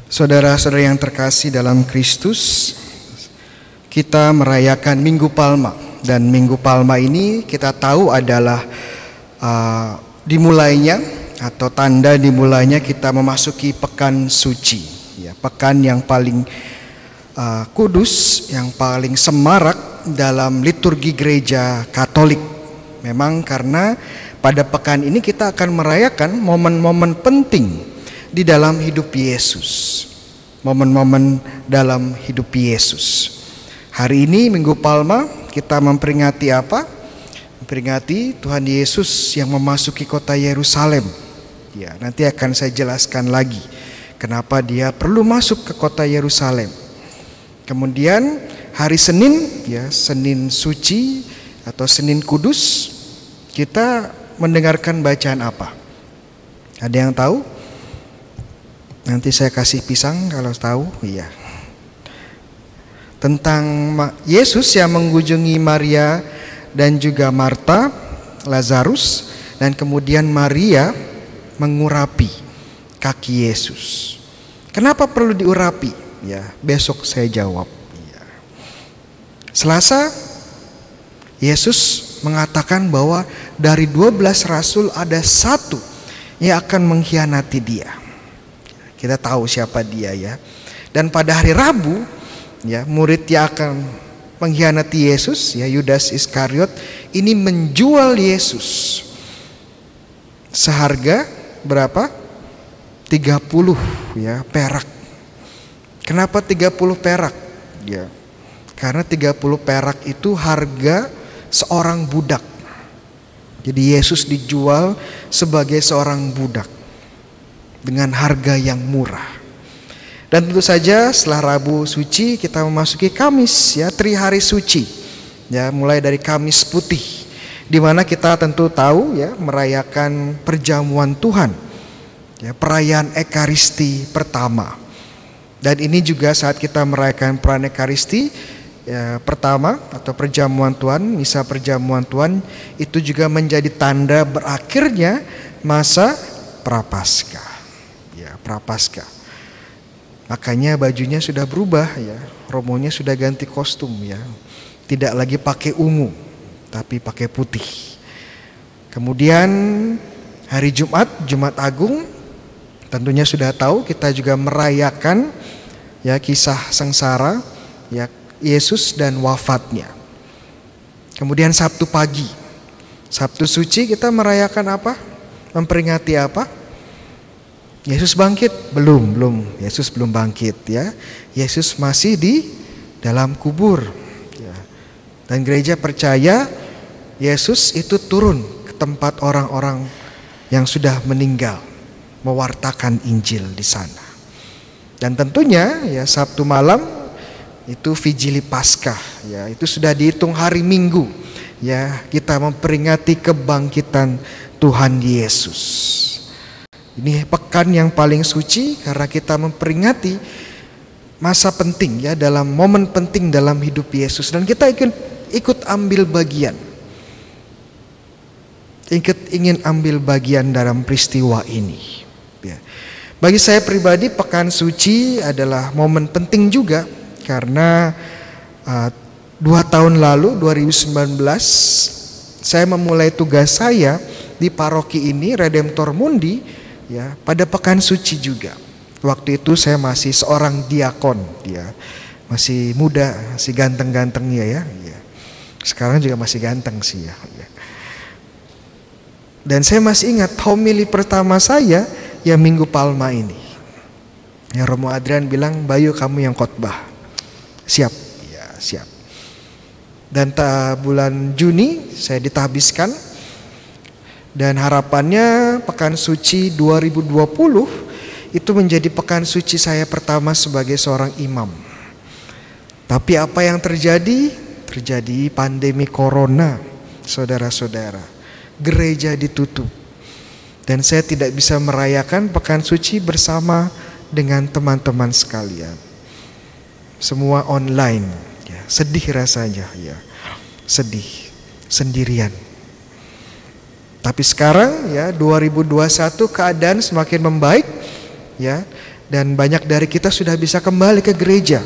Saudara-saudara yang terkasih dalam Kristus, kita merayakan Minggu Palma. Dan Minggu Palma ini kita tahu adalah dimulainya atau tanda dimulainya kita memasuki pekan suci, ya, pekan yang paling kudus, yang paling semarak dalam liturgi gereja Katolik. Memang karena pada pekan ini kita akan merayakan momen-momen penting di dalam hidup Yesus. Momen-momen dalam hidup Yesus. Hari ini Minggu Palma kita memperingati apa? Memperingati Tuhan Yesus yang memasuki kota Yerusalem. Ya, nanti akan saya jelaskan lagi kenapa dia perlu masuk ke kota Yerusalem. Kemudian hari Senin, ya, Senin Suci atau Senin Kudus, kita mendengarkan bacaan apa? Ada yang tahu? Nanti saya kasih pisang kalau tahu. Iya. Tentang Yesus yang mengunjungi Maria dan juga Marta, Lazarus, dan kemudian Maria mengurapi kaki Yesus. Kenapa perlu diurapi? Ya, besok saya jawab. Ya. Selasa, Yesus mengatakan bahwa dari 12 rasul ada satu yang akan mengkhianati dia. Kita tahu siapa dia, ya. Dan pada hari Rabu, ya, murid yang akan mengkhianati Yesus, ya, Yudas Iskariot, ini menjual Yesus seharga berapa? 30, ya, perak. Kenapa 30 perak? Ya, karena 30 perak itu harga seorang budak. Jadi Yesus dijual sebagai seorang budak dengan harga yang murah. Dan tentu saja setelah Rabu Suci kita memasuki Kamis, ya, Trihari Suci, ya, mulai dari Kamis Putih, di mana kita tentu tahu, ya, merayakan perjamuan Tuhan, ya, perayaan Ekaristi pertama. Dan ini juga saat kita merayakan perayaan Ekaristi, ya, pertama atau perjamuan Tuhan, misa perjamuan Tuhan, itu juga menjadi tanda berakhirnya masa Prapaskah. Prapaskah. Makanya bajunya sudah berubah, ya. Romonya sudah ganti kostum, ya. Tidak lagi pakai ungu, tapi pakai putih. Kemudian hari Jumat, Jumat Agung, tentunya sudah tahu kita juga merayakan, ya, kisah sengsara, ya, Yesus dan wafatnya. Kemudian Sabtu pagi, Sabtu Suci, kita merayakan apa? Memperingati apa? Yesus bangkit? Belum. Yesus belum bangkit, ya. Yesus masih di dalam kubur, ya. Dan gereja percaya Yesus itu turun ke tempat orang-orang yang sudah meninggal, mewartakan Injil di sana. Dan tentunya, ya, Sabtu malam itu Vigili Paskah, ya, itu sudah dihitung hari Minggu, ya, kita memperingati kebangkitan Tuhan Yesus. Ini pekan yang paling suci karena kita memperingati masa penting, ya, dalam momen penting dalam hidup Yesus, dan kita ikut ambil bagian. Ingin ambil bagian dalam peristiwa ini, ya. Bagi saya pribadi pekan suci adalah momen penting juga karena 2 tahun lalu 2019 saya memulai tugas saya di paroki ini Redemptor Mundi, ya, pada pekan suci juga. Waktu itu saya masih seorang diakon, ya, masih muda, masih ganteng-gantengnya, ya. Sekarang juga masih ganteng sih, ya. Dan saya masih ingat homili pertama saya, ya, Minggu Palma ini. Ya, Romo Adrian bilang, "Bayu, kamu yang khotbah." Siap, ya, siap. Dan bulan Juni saya ditahbiskan. Dan harapannya pekan suci 2020 itu menjadi pekan suci saya pertama sebagai seorang imam. Tapi apa yang terjadi? Terjadi pandemi corona, saudara-saudara. Gereja ditutup. Dan saya tidak bisa merayakan pekan suci bersama dengan teman-teman sekalian. Semua online, ya. Sedih rasanya, ya. Sedih, sendirian. Tapi sekarang, ya, 2021 keadaan semakin membaik, ya, Dan banyak dari kita sudah bisa kembali ke gereja.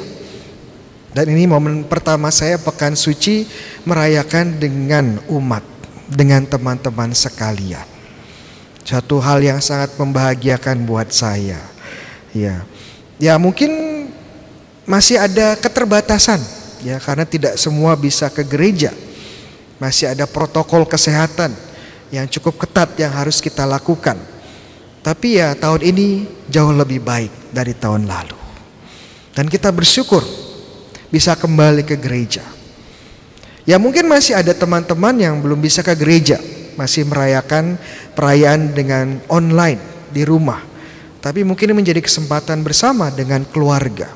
Dan ini momen pertama saya pekan suci merayakan dengan umat, dengan teman-teman sekalian. Satu hal yang sangat membahagiakan buat saya. Ya mungkin masih ada keterbatasan ya, karena tidak semua bisa ke gereja. Masih ada protokol kesehatan yang cukup ketat yang harus kita lakukan. Tapi ya tahun ini jauh lebih baik dari tahun lalu. Dan kita bersyukur bisa kembali ke gereja. Ya mungkin masih ada teman-teman yang belum bisa ke gereja, masih merayakan perayaan dengan online di rumah. Tapi mungkin ini menjadi kesempatan bersama dengan keluarga.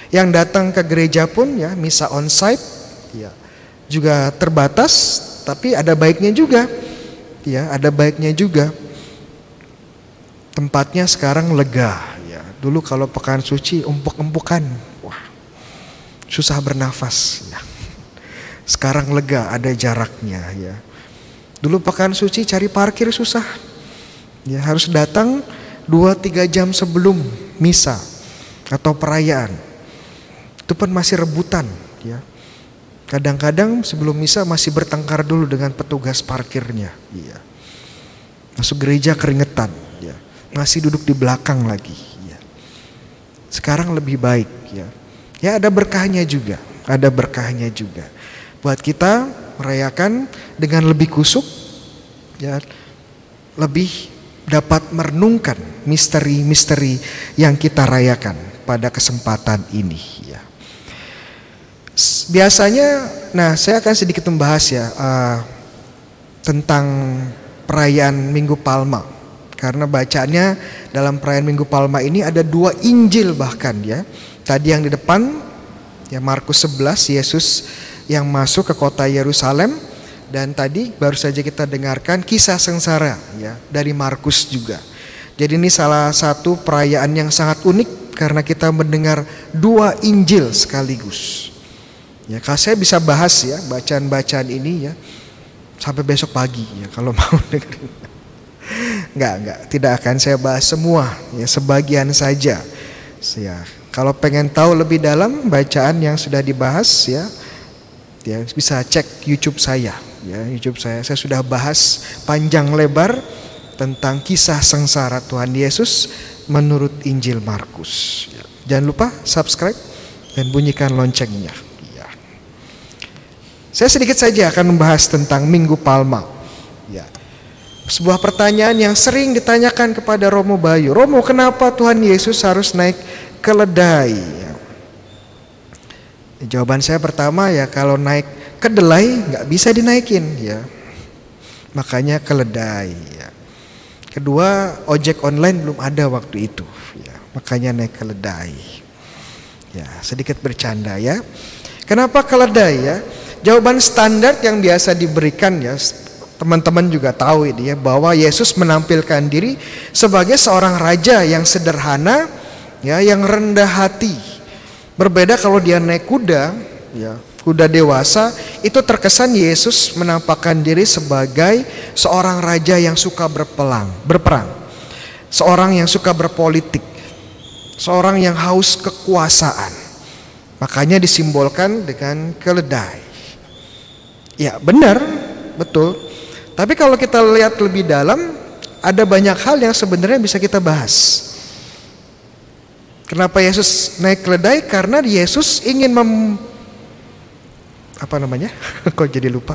Yang datang ke gereja pun ya misa onsite ya juga terbatas, tapi ada baiknya juga. Ya, ada baiknya juga. Tempatnya sekarang lega ya. Dulu kalau pekan suci empuk-empukan, wah, susah bernafas ya. Sekarang lega, ada jaraknya ya. Dulu pekan suci cari parkir susah. Ya, harus datang 2-3 jam sebelum misa atau perayaan. Itu pun masih rebutan ya. Kadang-kadang sebelum misa masih bertengkar dulu dengan petugas parkirnya ya. Masuk gereja keringetan ya. Masih duduk di belakang lagi ya. Sekarang lebih baik ya. Ya ada berkahnya juga, ada berkahnya juga. Buat kita merayakan dengan lebih kusuk ya, lebih dapat merenungkan misteri-misteri yang kita rayakan pada kesempatan ini ya. Biasanya, nah saya akan sedikit membahas ya tentang perayaan Minggu Palma. Karena bacaannya dalam perayaan Minggu Palma ini ada 2 Injil bahkan ya. Tadi yang di depan ya Markus 11, Yesus yang masuk ke kota Yerusalem. Dan tadi baru saja kita dengarkan kisah sengsara ya dari Markus juga. Jadi ini salah satu perayaan yang sangat unik karena kita mendengar 2 Injil sekaligus. Ya, kalau saya bisa bahas ya bacaan-bacaan ini ya sampai besok pagi ya kalau mau dengerin. Enggak, tidak akan saya bahas semua ya, sebagian saja. Ya, kalau pengen tahu lebih dalam bacaan yang sudah dibahas ya bisa cek YouTube saya. Ya, YouTube saya sudah bahas panjang lebar tentang kisah sengsara Tuhan Yesus menurut Injil Markus. Ya, jangan lupa subscribe dan bunyikan loncengnya. Ya. Saya sedikit saja akan membahas tentang Minggu Palma. Ya. Sebuah pertanyaan yang sering ditanyakan kepada Romo Bayu. Romo, kenapa Tuhan Yesus harus naik keledai? Ya. Jawaban saya pertama ya, kalau naik kedelai nggak bisa dinaikin ya. Makanya keledai ya. Kedua, ojek online belum ada waktu itu ya. Makanya naik keledai. Ya, sedikit bercanda ya. Kenapa keledai ya? Jawaban standar yang biasa diberikan ya, teman-teman juga tahu ini ya, bahwa Yesus menampilkan diri sebagai seorang raja yang sederhana ya, yang rendah hati. Berbeda kalau dia naik kuda ya, kuda dewasa, itu terkesan Yesus menampakkan diri sebagai seorang raja yang suka berperang. Seorang yang suka berpolitik. Seorang yang haus kekuasaan. Makanya disimbolkan dengan keledai. Ya, benar, betul. Tapi kalau kita lihat lebih dalam, ada banyak hal yang sebenarnya bisa kita bahas. Kenapa Yesus naik keledai? Karena Yesus ingin Kok jadi lupa?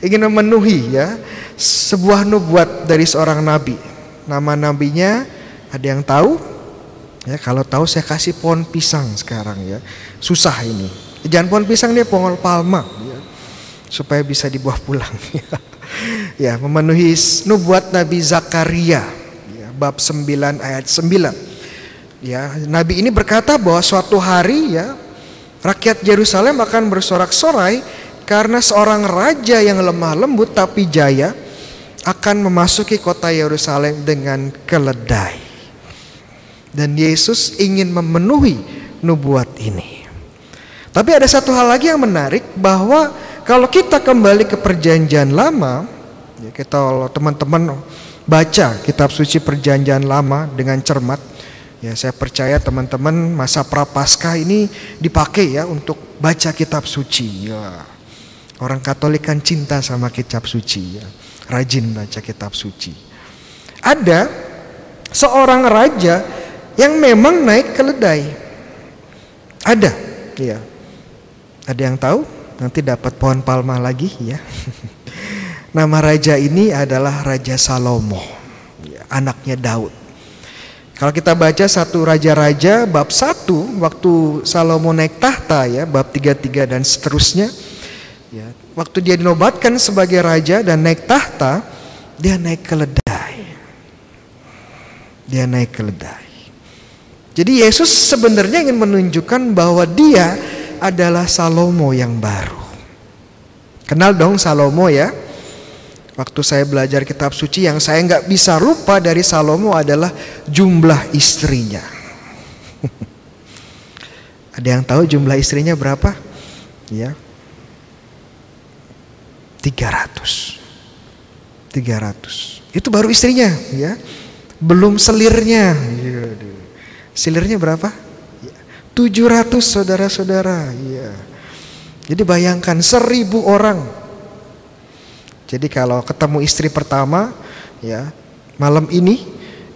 Ingin memenuhi ya sebuah nubuat dari seorang nabi. Nama nabinya ada yang tahu? Ya, kalau tahu saya kasih pohon pisang sekarang ya. Susah ini. Jangan pohon pisang, dia pohon palma ya. Supaya bisa dibawa pulang ya. Ya, memenuhi nubuat Nabi Zakaria ya, bab 9 ayat 9. Ya, nabi ini berkata bahwa suatu hari ya rakyat Yerusalem akan bersorak-sorai karena seorang raja yang lemah lembut tapi jaya akan memasuki kota Yerusalem dengan keledai. Dan Yesus ingin memenuhi nubuat ini. Tapi ada satu hal lagi yang menarik, bahwa kalau kita kembali ke perjanjian lama, ya, kita teman-teman baca kitab suci perjanjian lama dengan cermat, Ya, saya percaya teman-teman masa Prapaskah ini dipakai ya untuk baca kitab suci. Ya. Orang Katolik kan cinta sama kitab suci ya. Rajin baca kitab suci. Ada seorang raja yang memang naik keledai. Ada, ya. Ada yang tahu? Nanti dapat pohon palma lagi ya. Nama raja ini adalah Raja Salomo, ya, anaknya Daud. Kalau kita baca satu Raja-Raja bab 1, waktu Salomo naik tahta ya, bab 33 dan seterusnya. Ya, waktu dia dinobatkan sebagai raja dan naik tahta, dia naik keledai. Dia naik keledai. Jadi Yesus sebenarnya ingin menunjukkan bahwa dia adalah Salomo yang baru. Kenal dong Salomo ya. Waktu saya belajar kitab suci, yang saya nggak bisa lupa dari Salomo adalah jumlah istrinya. Ada yang tahu jumlah istrinya berapa? Ya, 300. Itu baru istrinya ya. Belum selirnya. Selirnya berapa? 700 saudara-saudara. Ya. Jadi bayangkan 1000 orang. Jadi kalau ketemu istri pertama, ya malam ini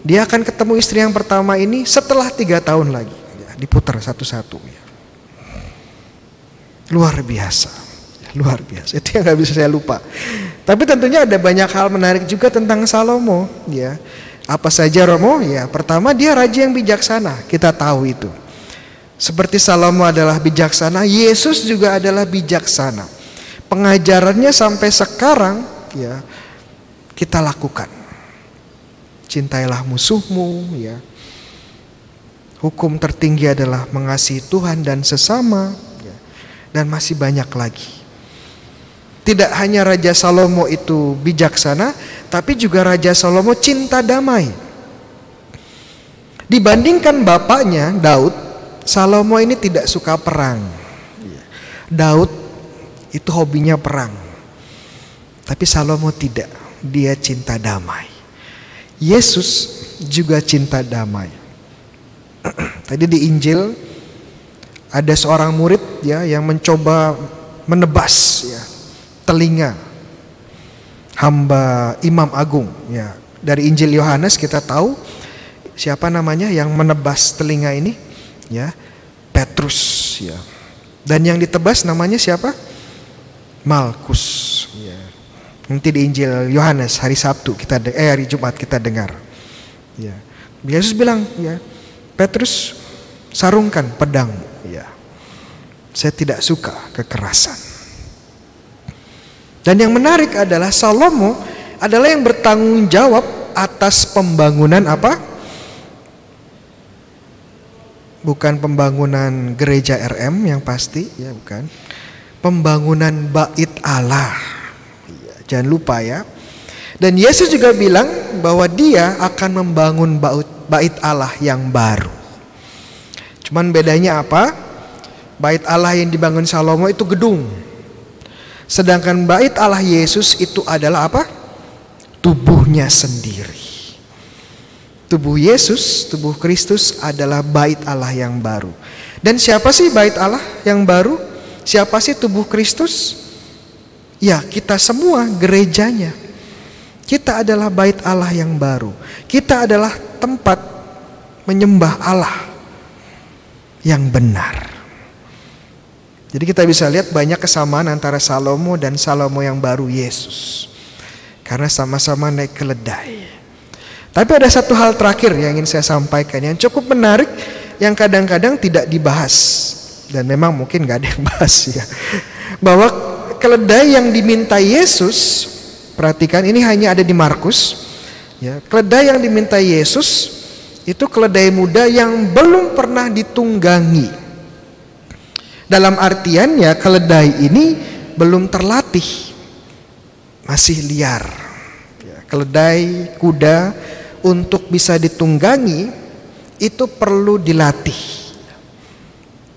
dia akan ketemu istri yang pertama ini setelah 3 tahun lagi, ya, diputar satu-satu. Ya. Luar biasa, luar biasa. Itu yang nggak bisa saya lupa. Tapi tentunya ada banyak hal menarik juga tentang Salomo. Ya, apa saja Romo? Ya, pertama dia raja yang bijaksana. Kita tahu itu. Seperti Salomo adalah bijaksana, Yesus juga adalah bijaksana. Pengajarannya sampai sekarang ya kita lakukan. Cintailah musuhmu ya. Hukum tertinggi adalah mengasihi Tuhan dan sesama ya. Dan masih banyak lagi. Tidak hanya Raja Salomo itu bijaksana, tapi juga Raja Salomo cinta damai. Dibandingkan bapaknya Daud, Salomo ini tidak suka perang. Daud itu hobinya perang. Tapi Salomo tidak. Dia cinta damai. Yesus juga cinta damai. Tadi di Injil ada seorang murid ya yang mencoba menebas ya telinga hamba Imam Agung ya. Dari Injil Yohanes kita tahu siapa namanya yang menebas telinga ini ya, Petrus ya. Dan yang ditebas namanya siapa? Malkus ya. Nanti di Injil Yohanes hari Sabtu hari Jumat kita dengar ya. Yesus bilang ya, Petrus sarungkan pedang ya. Saya tidak suka kekerasan. Dan yang menarik adalah Salomo adalah yang bertanggung jawab atas pembangunan apa? Bukan pembangunan gereja RM yang pasti ya, bukan. Pembangunan bait Allah. Ya, jangan lupa ya. Dan Yesus juga bilang bahwa dia akan membangun bait Allah yang baru. Cuman bedanya apa? Bait Allah yang dibangun Salomo itu gedung. Sedangkan bait Allah Yesus itu adalah apa? Tubuhnya sendiri. Tubuh Yesus, tubuh Kristus adalah bait Allah yang baru. Dan siapa sih bait Allah yang baru? Siapa sih tubuh Kristus? Ya, kita semua gerejanya. Kita adalah bait Allah yang baru. Kita adalah tempat menyembah Allah yang benar. Jadi kita bisa lihat banyak kesamaan antara Salomo dan Salomo yang baru Yesus. Karena sama-sama naik keledai. Tapi ada satu hal terakhir yang ingin saya sampaikan yang cukup menarik, yang kadang-kadang tidak dibahas. Dan memang mungkin gak ada yang bahas ya. Bahwa keledai yang diminta Yesus, perhatikan ini hanya ada di Markus ya. Keledai yang diminta Yesus itu keledai muda yang belum pernah ditunggangi. Dalam artian ya, keledai ini belum terlatih, masih liar ya. Keledai, kuda untuk bisa ditunggangi itu perlu dilatih,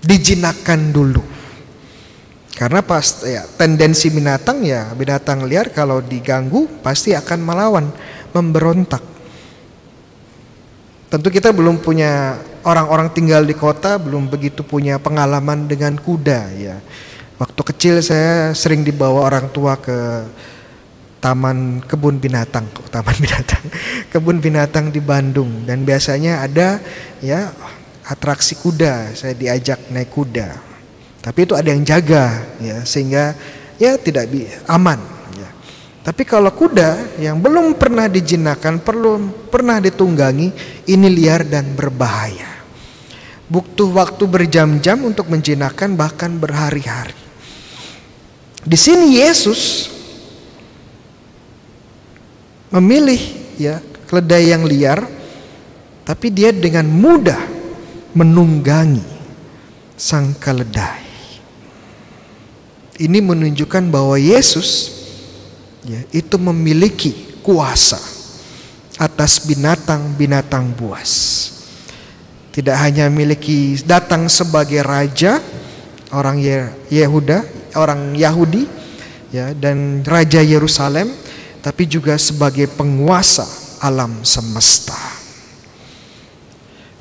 dijinakkan dulu. Karena ya, tendensi binatang ya, binatang liar kalau diganggu pasti akan melawan, memberontak. Tentu kita belum punya, orang-orang tinggal di kota belum begitu punya pengalaman dengan kuda ya. Waktu kecil saya sering dibawa orang tua ke kebun binatang di Bandung, dan biasanya ada ya atraksi kuda. Saya diajak naik kuda, tapi itu ada yang jaga ya, sehingga ya tidak aman ya. Tapi kalau kuda yang belum pernah dijinakkan, pernah ditunggangi, ini liar dan berbahaya. Butuh waktu berjam-jam untuk menjinakkan, bahkan berhari-hari. Di sini Yesus memilih ya keledai yang liar, tapi dia dengan mudah menunggangi sang keledai. Ini menunjukkan bahwa Yesus ya, itu memiliki kuasa atas binatang-binatang buas. Tidak hanya memiliki, datang sebagai raja orang Yahudi ya, dan raja Yerusalem, tapi juga sebagai penguasa alam semesta.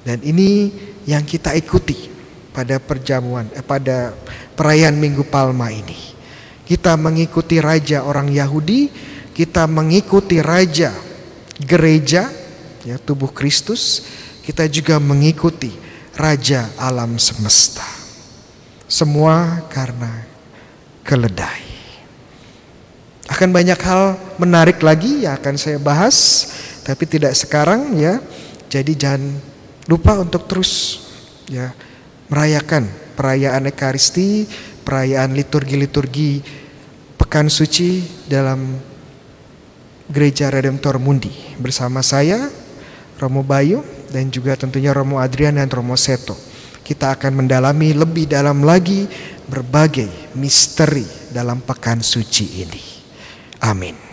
Dan ini yang kita ikuti pada pada perayaan Minggu Palma ini. Kita mengikuti raja orang Yahudi, kita mengikuti raja gereja ya, tubuh Kristus, kita juga mengikuti raja alam semesta. Semua karena keledai. Akan banyak hal menarik lagi yang akan saya bahas, tapi tidak sekarang ya. Jadi jangan lupa untuk terus ya merayakan perayaan Ekaristi, perayaan liturgi-liturgi Pekan Suci dalam Gereja Redemptor Mundi bersama saya, Romo Bayu, dan juga tentunya Romo Adrian dan Romo Seto. Kita akan mendalami lebih dalam lagi berbagai misteri dalam Pekan Suci ini. Amin.